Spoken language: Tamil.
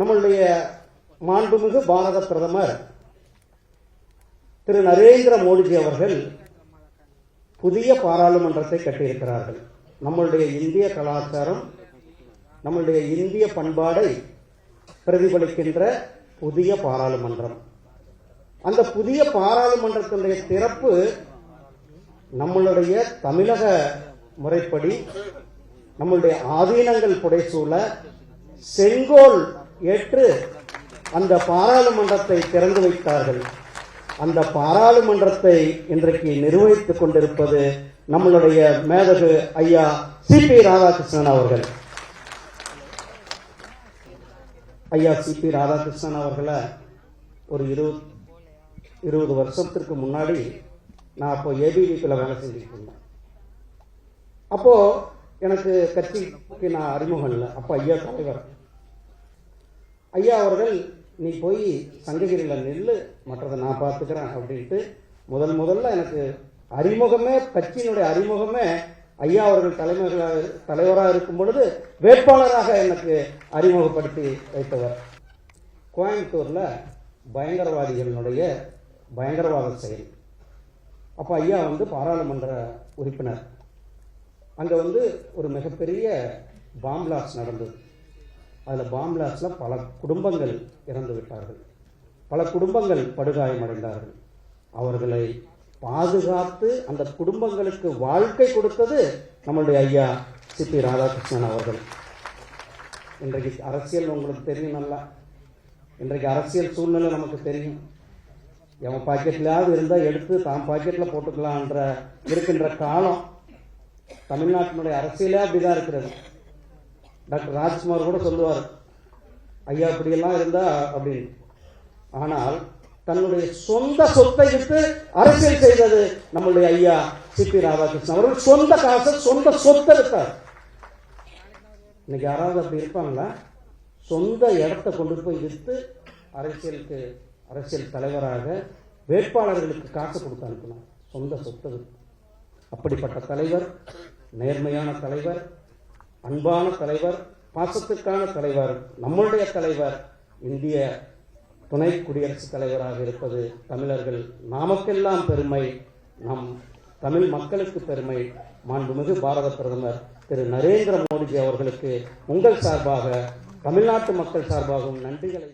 நம்மளுடைய மாண்புமிகு பாரத பிரதமர் திரு நரேந்திர மோடிஜி அவர்கள் புதிய பாராளுமன்றத்தை கட்டியிருக்கிறார்கள். நம்மளுடைய இந்திய கலாச்சாரம், நம்மளுடைய இந்திய பண்பாடை பிரதிபலிக்கின்ற புதிய பாராளுமன்றம். அந்த புதிய பாராளுமன்றத்தினுடைய திறப்பு நம்மளுடைய தமிழக முறைப்படி நம்மளுடைய ஆதீனங்கள் புடைசூழ செங்கோல் ஏற்று அந்த பாராளுமன்றத்தை திறந்து வைத்தார்கள். அந்த பாராளுமன்றத்தை இன்றைக்கு நிர்வகித்துக் கொண்டிருப்பது நம்மளுடைய மேதகு ஐயா சி.பி. ராதாகிருஷ்ணன் அவர்கள். ஐயா சி.பி. ராதாகிருஷ்ணன் அவர்களை ஒரு 20 வருஷத்திற்கு முன்னாடி நான் அப்போ ஏபிவிபியில் வேலை செஞ்சுட்டு இருந்தேன். அப்போ எனக்கு கட்சிக்கு நான் அறிமுகம் இல்லை. அப்போ ஐயா தலைவர் ஐயா அவர்கள், நீ போய் சங்ககிரியில் நெல்லு, மற்றதை நான் பார்த்துக்கிறேன் அப்படின்ட்டு முதல்ல எனக்கு அறிமுகமே, கட்சியினுடைய அறிமுகமே ஐயா அவர்கள் தலைவராக இருக்கும் பொழுது வேட்பாளராக எனக்கு அறிமுகப்படுத்தி வைத்தவர். கோயம்புத்தூர்ல பயங்கரவாதிகளுடைய பயங்கரவாத செயல். அப்போ ஐயா பாராளுமன்ற உறுப்பினர். அங்கே ஒரு மிகப்பெரிய பாம் பிளாஸ்ட் நடந்தது. அதில் பாம் பிளாஸ்ட்ல பல குடும்பங்கள் இறந்து விட்டார்கள், பல குடும்பங்கள் படுகாயமடைந்தார்கள். அவர்களை பாதுகாத்து அந்த குடும்பங்களுக்கு வாழ்க்கை கொடுத்தது நம்மளுடைய ஐயா சி.பி. ராதாகிருஷ்ணன் அவர்கள். இன்றைக்கு அரசியல் உங்களுக்கு தெரியும் நல்லா. இன்றைக்கு அரசியல் சூழ்நிலை நமக்கு தெரியும். எவன் பாக்கெட்லயாவது இருந்தால் எடுத்து தான் பாக்கெட்டில் போட்டுக்கலான்ற இருக்கின்ற காலம். தமிழ்நாட்டினுடைய அரசியலே அப்படிதான் இருக்கிறது. டாக்டர் ராஜ்குமார் கூட சொல்லுவார், ஐயா இப்படியெல்லாம் இருந்தா அப்படின்னு. ஆனால் தன்னுடைய சொந்த சொத்தை விட்டு அரசியல் செய்தது நம்மளுடைய ஐயா சி.பி. ராதாகிருஷ்ணன் அவர்கள். சொந்த காசை, சொந்த சொத்தை விட்டார். இன்னைக்கு யாராவது அப்படி இருப்பாங்களா? சொந்த இடத்தை கொண்டு போய் விற்று அரசியல் தலைவராக வேட்பாளர்களுக்கு காசு கொடுத்து அனுப்பினார், சொந்த சொத்து. அப்படிப்பட்ட தலைவர், நேர்மையான தலைவர், அன்பான தலைவர், பாசத்துக்கான தலைவர், நம்மளுடைய தலைவர், இந்திய துணை குடியரசுத் தலைவராக இருப்பது தமிழர்கள் நாமக்கெல்லாம் பெருமை, நம் தமிழ் மக்களுக்கு பெருமை. மாண்புமிகு பாரத பிரதமர் திரு நரேந்திர மோடிஜி அவர்களுக்கு உங்கள் சார்பாக, தமிழ்நாட்டு மக்கள் சார்பாகவும் நன்றிகளை